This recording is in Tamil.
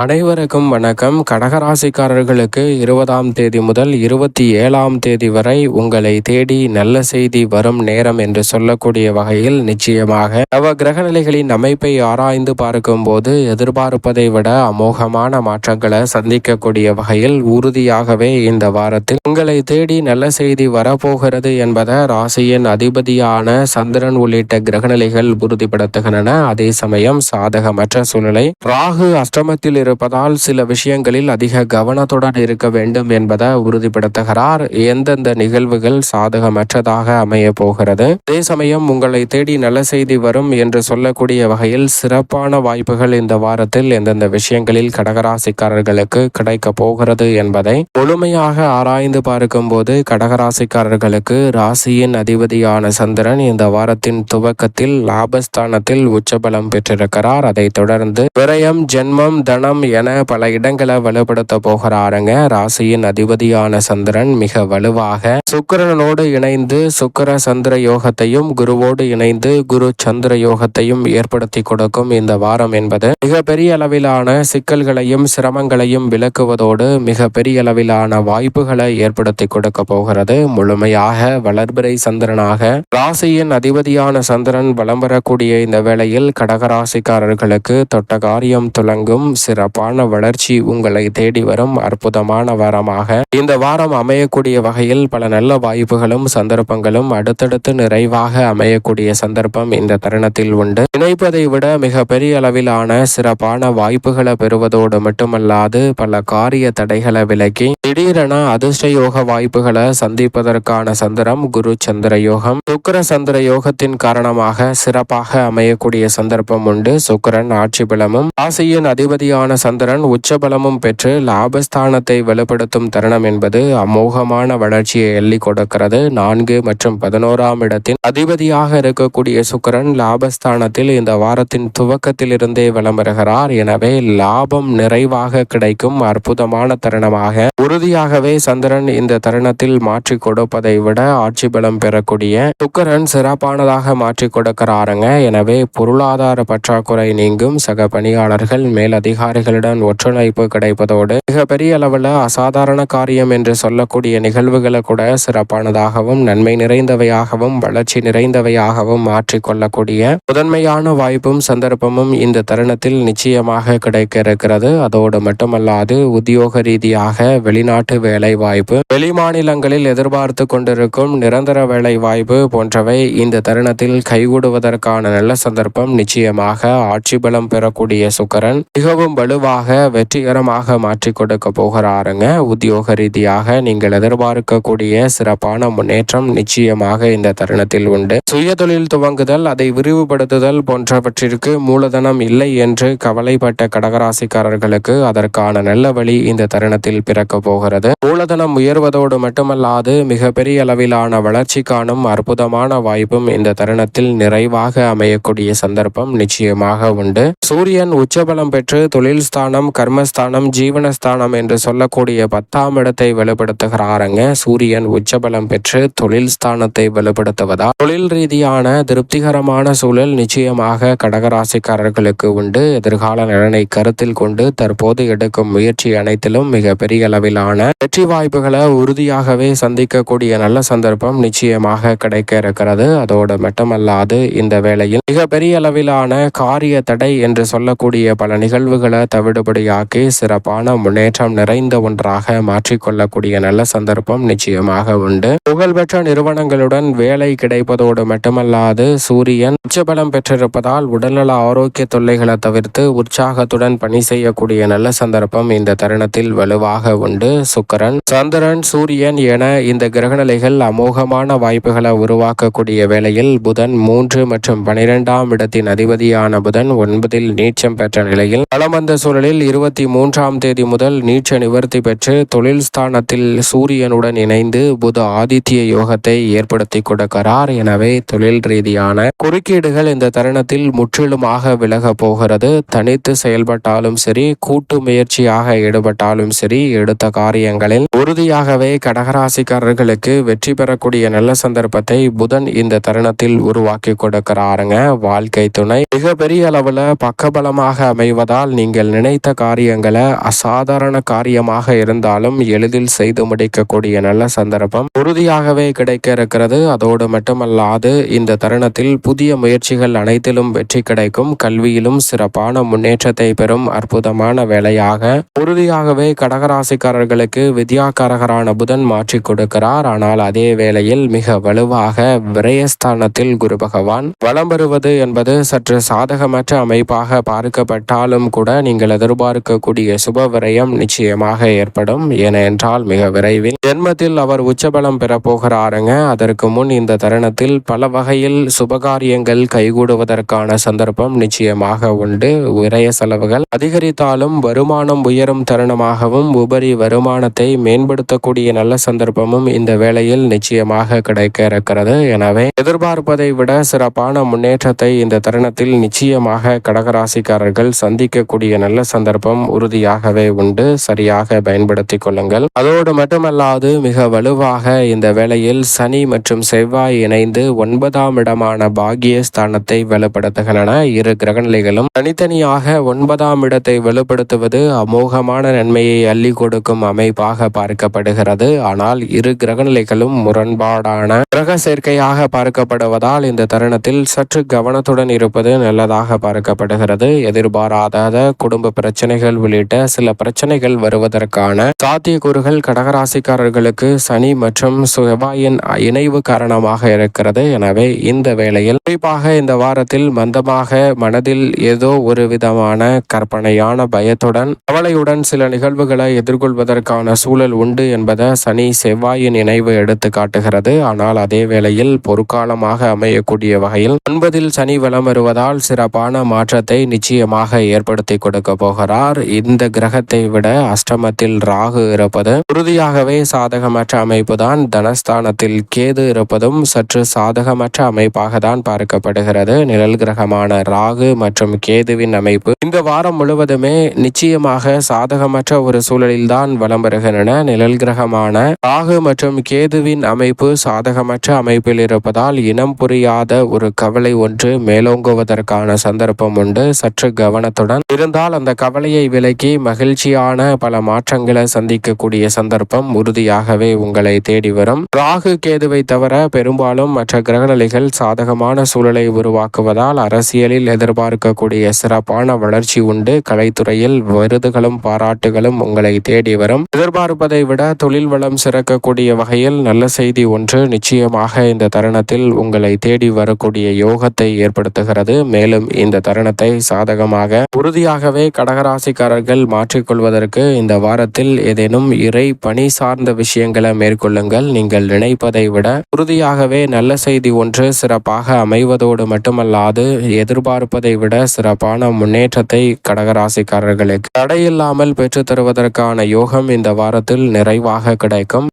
அனைவருக்கும் வணக்கம். கடகராசிக்காரர்களுக்கு 20ஆம் தேதி முதல் 27ஆம் தேதி வரை உங்களை தேடி நல்ல செய்தி வரும் நேரம் என்று சொல்லக்கூடிய வகையில் நிச்சயமாக நவ கிரகநிலைகளின் அமைப்பை ஆராய்ந்து பார்க்கும்போது எதிர்பார்ப்பதை விட அமோகமான மாற்றங்களை சந்திக்கக்கூடிய வகையில் உறுதியாகவே இந்த வாரத்தில் உங்களை தேடி நல்ல செய்தி வரப்போகிறது என்பதை ராசியின் அதிபதியான சந்திரன் உள்ளிட்ட கிரகநிலைகள் உறுதிப்படுத்துகின்றன. அதே சமயம் சாதகமற்ற சூழ்நிலை ராகு அஷ்டமத்தில் இருப்பதால் சில விஷயங்களில் அதிக கவனத்துடன் இருக்க வேண்டும் என்பதை உறுதிப்படுத்துகிறார். எந்தெந்த நிகழ்வுகள் சாதகமற்றதாக அமைய போகிறது, அதே சமயம் உங்களை தேடி நல்ல செய்தி வரும் என்று சொல்லக்கூடிய வகையில் சிறப்பான வாய்ப்புகள் இந்த வாரத்தில் எந்தெந்த விஷயங்களில் கடகராசிக்காரர்களுக்கு கிடைக்க போகிறது என்பதை முழுமையாக ஆராய்ந்து பார்க்கும் போது கடகராசிக்காரர்களுக்கு ராசியின் அதிபதியான சந்திரன் இந்த வாரத்தின் துவக்கத்தில் லாபஸ்தானத்தில் உச்சபலம் பெற்றிருக்கிறார். அதைத் தொடர்ந்து விரயம், ஜென்மம், தனம் என பல இடங்களை வலுப்படுத்த போகிறாருங்க. ராசியின் அதிபதியான சந்திரன் மிக வலுவாக சுக்கிரனோடு இணைந்து சுக்கிர சந்திர யோகத்தையும் குருவோடு இணைந்து குரு சந்திர யோகத்தையும் ஏற்படுத்தி கொடுக்கும் இந்த வாரம் என்பது மிக பெரிய அளவிலான சிக்கல்களையும் சிரமங்களையும் விளக்குவதோடு மிக பெரிய அளவிலான வாய்ப்புகளை ஏற்படுத்தி கொடுக்க போகிறது. முழுமையாக வளர்பிறை சந்திரனாக ராசியின் அதிபதியான சந்திரன் வலம் வரக்கூடிய இந்த வேளையில் கடகராசிக்காரர்களுக்கு தொட்ட காரியம் துலங்கும், சிறப்பான வளர்ச்சி உங்களை தேடி வரும் அற்புதமான வாரமாக இந்த வாரம் அமையக்கூடிய வகையில் பல நல்ல வாய்ப்புகளும் சந்தர்ப்பங்களும் அடுத்தடுத்து நிறைவாக அமையக்கூடிய சந்தர்ப்பம் இந்த தருணத்தில் உண்டு. நினைப்பதை விட மிக பெரிய அளவிலான சிறப்பான வாய்ப்புகளை பெறுவதோடு மட்டுமல்லாது பல காரிய தடைகளை விலக்கி திடீரென அதிர்ஷ்ட யோக வாய்ப்புகளை சந்திப்பதற்கான சந்திரம் குரு சந்திர யோகம் சுக்கிர சந்திர யோகத்தின் காரணமாக சிறப்பாக அமையக்கூடிய சந்தர்ப்பம் உண்டு. சுக்கிரன் ஆட்சி பலமும் ராசியின் அதிபதியான சந்திரன் உச்சபலமும் பெற்று லாபஸ்தானத்தை வலுப்படுத்தும் தருணம் என்பது அமோகமான வளர்ச்சியை எள்ளி கொடுக்கிறது. 4 மற்றும் 11ஆம் இடத்தின் அதிபதியாக இருக்கக்கூடிய சுக்கிரன் லாபஸ்தானத்தில் இந்த வாரத்தின் துவக்கத்தில் இருந்தே வலம் வருகிறார். எனவே லாபம் நிறைவாக கிடைக்கும் அற்புதமான தருணமாக உறுதியாகவே சந்திரன் இந்த தருணத்தில் மாற்றி கொடுப்பதை விட ஆட்சி பலம் பெறக்கூடிய சுக்கிரன் சிறப்பானதாக மாற்றி கொடுக்கிறாருங்க. எனவே பொருளாதார பற்றாக்குறை நீங்கும், சக பணியாளர்கள் மேலதிகாரிகளுடன் ஒற்றுழைப்பு கிடைப்பதோடு மிக பெரிய அளவில் அசாதாரண காரியம் என்று சொல்லக்கூடிய நிகழ்வுகளை கூட சிறப்பானதாகவும் நன்மை நிறைந்தவையாகவும் வளர்ச்சி நிறைந்தவையாகவும் மாற்றிக்கொள்ளக்கூடிய முதன்மையான வாய்ப்பும் சந்தர்ப்பமும் இந்த தருணத்தில் நிச்சயமாக கிடைக்க இருக்கிறது. அதோடு மட்டுமல்லாது உத்தியோக ரீதியாக வெளிநாட்டு வேலை வாய்ப்பு, வெளிமாநிலங்களில் எதிர்பார்த்து கொண்டிருக்கும் நிரந்தர வேலை வாய்ப்பு போன்றவை இந்த தருணத்தில் கைகூடுவதற்கான நல்ல சந்தர்ப்பம் நிச்சயமாக ஆட்சி பலம் பெறக்கூடிய சுக்கிரன் மிகவும் வலுவாக வெற்றிகரமாக மாற்றி கொடுக்க போகிறாருங்க. உத்தியோக ரீதியாக நீங்கள் எதிர்பார்க்கக்கூடிய சிறப்பான முன்னேற்றம் நிச்சயமாக இந்த தருணத்தில் உண்டு. சுய தொழில் துவங்குதல், அதை விரிவுபடுத்துதல் போன்றவற்றிற்கு மூலதனம் இல்லை என்று கவலைப்பட்ட கடகராசிக்காரர்களுக்கு அதற்கான நல்ல வழி இந்த தருணத்தில் பிறக்க போகிறது. மூலதனம் உயர்வதோடு மட்டுமல்லாது மிக பெரிய அளவிலான வளர்ச்சி காணும் அற்புதமான வாய்ப்பும் இந்த தருணத்தில் நிறைவாக அமையக்கூடிய சந்தர்ப்பம் நிச்சயமாக உண்டு. சூரியன் உச்சபலம் பெற்று தொழில் ஸ்தானம், கர்மஸ்தானம், ஜீவனஸ்தானம் என்று சொல்லக்கூடிய 10ஆம் இடத்தை வலுப்படுத்துகிறாருங்க. சூரியன் உச்சபலம் பெற்று தொழில் ஸ்தானத்தை வலுப்படுத்துவதால் தொழில் ரீதியான திருப்திகரமான சூழல் நிச்சயமாக கடகராசிக்காரர்களுக்கு உண்டு. எதிர்கால நலனை கருத்தில் கொண்டு தற்போது எடுக்கும் முயற்சி அனைத்திலும் மிக பெரிய அளவிலான வெற்றி வாய்ப்புகளை உறுதியாகவே சந்திக்கக்கூடிய நல்ல சந்தர்ப்பம் நிச்சயமாக கிடைக்க இருக்கிறது. அதோடு மட்டுமல்லாது இந்த வேளையில் மிக பெரிய அளவிலான காரிய தடை என்று சொல்லக்கூடிய பல நிகழ்வுகளை தவிடுபடியாக்கி சிறப்பான முன்னேற்றம் நிறைந்த ஒன்றாக மாற்றிக்கொள்ளக்கூடிய நல்ல சந்தர்ப்பம் நிச்சயமாக உண்டு. புகழ்பெற்ற நிறுவனங்களுடன் வேலை கிடைப்பதோடு மட்டுமல்லாது சூரியன் உச்சபலம் பெற்றிருப்பதால் உடல்நல ஆரோக்கிய தொல்லைகளை தவிர்த்து உற்சாகத்துடன் பணி செய்யக்கூடிய நல்ல சந்தர்ப்பம் இந்த தருணத்தில் வலுவாக உண்டு. சுக்கிரன், சந்திரன், சூரியன் என இந்த கிரகநிலைகள் அமோகமான வாய்ப்புகளை உருவாக்கக்கூடிய வேளையில் புதன் 3 மற்றும் 12ஆம் இடத்தின் அதிபதியான புதன் 9இல் நீச்சம் பெற்ற நிலையில் வலம் வந்த சூழலில் 23ஆம் தேதி முதல் நீச்ச நிவர்த்தி பெற்று தொழில் ஸ்தானத்தில் சூரியனுடன் இணைந்து புத ஆதித்ய யோகத்தை ஏற்படுத்தி கொடுக்கிறார். எனவே தொழில் ரீதியான குறுக்கீடுகள் இந்த தருணத்தில் முற்றிலுமாக விலக போகிறது. தனித்து செயல்பட்டாலும் சரி, கூட்டு முயற்சியாக ஈடுபட்டாலும் சரி, எடுத்த காரியங்களில் உறுதியாகவே கடகராசிக்காரர்களுக்கு வெற்றி பெறக்கூடிய நல்ல சந்தர்ப்பத்தை புதன் இந்த தருணத்தில் உருவாக்கி கொடுக்கிறாருங்க. வாழ்க்கை துணை மிக பெரிய அளவில் பக்கபலமாக அமைவதால் நீங்கள் நீங்கள் நினைத்த காரியங்களை அசாதாரண காரியமாக இருந்தாலும் எளிதில் செய்து முடிக்கக்கூடிய நல்ல சந்தர்ப்பம் உறுதியாகவே கிடைக்க இருக்கிறது. அதோடு மட்டுமல்லாது இந்த தருணத்தில் புதிய முயற்சிகள் அனைத்திலும் வெற்றி கிடைக்கும். கல்வியிலும் சிறப்பான முன்னேற்றத்தை பெறும் அற்புதமான வேலையாக உறுதியாகவே கடகராசிக்காரர்களுக்கு வித்யாகாரகரான புதன் மாற்றி கொடுக்கிறார். ஆனால் அதே வேளையில் மிக வலுவாக விரயஸ்தானத்தில் குரு பகவான் வலம் வருவது என்பது சற்று சாதகமற்ற அமைப்பாக பார்க்கப்பட்டாலும் கூட நீங்கள் எதிர்பார்க்கக்கூடிய சுப விரயம் நிச்சயமாக ஏற்படும். ஏனென்றால் மிக விரைவில் ஜென்மத்தில் அவர் உச்சபலம் பெற போகிறாருங்க. அதற்கு முன் இந்த தருணத்தில் பல வகையில் சுபகாரியங்கள் கைகூடுவதற்கான சந்தர்ப்பம் நிச்சயமாக உண்டு. விரய செலவுகள் அதிகரித்தாலும் வருமானம் உயரும் தருணமாகவும் உபரி வருமானத்தை மேம்படுத்தக்கூடிய நல்ல சந்தர்ப்பமும் இந்த வேளையில் நிச்சயமாக கிடைக்க இருக்கிறது. எனவே எதிர்பார்ப்பதை விட சிறப்பான முன்னேற்றத்தை இந்த தருணத்தில் நிச்சயமாக கடகராசிக்காரர்கள் சந்திக்கக்கூடிய நல்ல சந்தர்ப்பம் உறுதியாகவே உண்டு. சரியாக பயன்படுத்திக் கொள்ளுங்கள். அதோடு மட்டுமல்லாது மிக வலுவாக இந்த வேளையில் சனி மற்றும் செவ்வாய் இணைந்து 9ஆம் இடமான பாக்கியஸ்தானத்தை வலுப்படுத்துகின்றன. இரு கிரகநிலைகளும் தனித்தனியாக 9ஆம் இடத்தை வலுப்படுத்துவது அமோகமான நன்மையை அள்ளி கொடுக்கும் அமைப்பாக பார்க்கப்படுகிறது. ஆனால் இரு கிரகநிலைகளும் முரண்பாடான கிரக சேர்க்கையாக பார்க்கப்படுவதால் இந்த தருணத்தில் சற்று கவனத்துடன் இருப்பது நல்லதாக பார்க்கப்படுகிறது. எதிர்பாராத குடும்ப பிரச்சனைகள் உள்ளிட்ட சில பிரச்சனைகள் வருவதற்கான சாத்தியக்கூறுகள் கடகராசிக்காரர்களுக்கு சனி மற்றும் செவ்வாயின் இணைவு காரணமாக இருக்கிறது. எனவே இந்த வேளையில் குறிப்பாக இந்த வாரத்தில் மந்தமாக மனதில் ஏதோ ஒரு விதமான கற்பனையான பயத்துடன் கவலையுடன் சில நிகழ்வுகளை எதிர்கொள்வதற்கான சூழல் உண்டு என்பதை சனி செவ்வாயின் இணைவு எடுத்து காட்டுகிறது. ஆனால் அதே வேளையில் பொற்காலமாக அமையக்கூடிய வகையில் 9இல் சனி வலம் வருவதால் சிறப்பான மாற்றத்தை நிச்சயமாக ஏற்படுத்தி கொடுக்க போகிறார். இந்த கிரகத்தை விட அஷ்டமத்தில் ராகு இருப்பது உறுதியாகவே சாதகமற்ற அமைப்பு தான். தனஸ்தானத்தில் கேது இருப்பதும் சற்று சாதகமற்ற அமைப்பாக தான் பார்க்கப்படுகிறது. நிழல் கிரகமான ராகு மற்றும் கேதுவின் அமைப்பு இந்த வாரம் முழுவதுமே நிச்சயமாக சாதகமற்ற ஒரு சூழலில் தான் வலம் வருகின்றன. நிழல் கிரகமான ராகு மற்றும் கேதுவின் அமைப்பு சாதகமற்ற அமைப்பில் இருப்பதால் இனம் புரியாத ஒரு கவலை ஒன்று மேலோங்குவதற்கான சந்தர்ப்பம் உண்டு. சற்று கவனத்துடன் இருந்தால் அந்த கவலையை விலக்கி மகிழ்ச்சியான பல மாற்றங்களை சந்திக்கக்கூடிய சந்தர்ப்பம் உறுதியாகவே உங்களை தேடி வரும். ராகு கேதுவை தவிர பெரும்பாலும் மற்ற கிரகநிலைகள் சாதகமான சூழலை உருவாக்குவதால் அரசியலில் எதிர்பார்க்கக்கூடிய சிறப்பான வளர்ச்சி உண்டு. கலைத்துறையில் விருதுகளும் பாராட்டுகளும் உங்களை தேடி வரும். எதிர்பார்ப்பதை விட தொழில் வளம் சிறக்கக்கூடிய வகையில் நல்ல செய்தி ஒன்று நிச்சயமாக இந்த தருணத்தில் உங்களை தேடி வரக்கூடிய யோகத்தை ஏற்படுத்துகிறது. மேலும் இந்த தருணத்தை சாதகமாக உறுதியாகவே கடகராசிக்காரர்கள் மாற்றிக்கொள்வதற்கு இந்த வாரத்தில் ஏதேனும் இறை பணி சார்ந்த விஷயங்களை மேற்கொள்ளுங்கள். நீங்கள் நினைப்பதை விட உறுதியாகவே நல்ல செய்தி ஒன்று சிறப்பாக அமைவதோடு மட்டுமல்லாது எதிர்பார்ப்பதை விட சிறப்பான முன்னேற்றத்தை கடகராசிக்காரர்களுக்கு தடையில்லாமல் பெற்று தருவதற்கான யோகம் இந்த வாரத்தில் நிறைவாக கிடைக்கும்.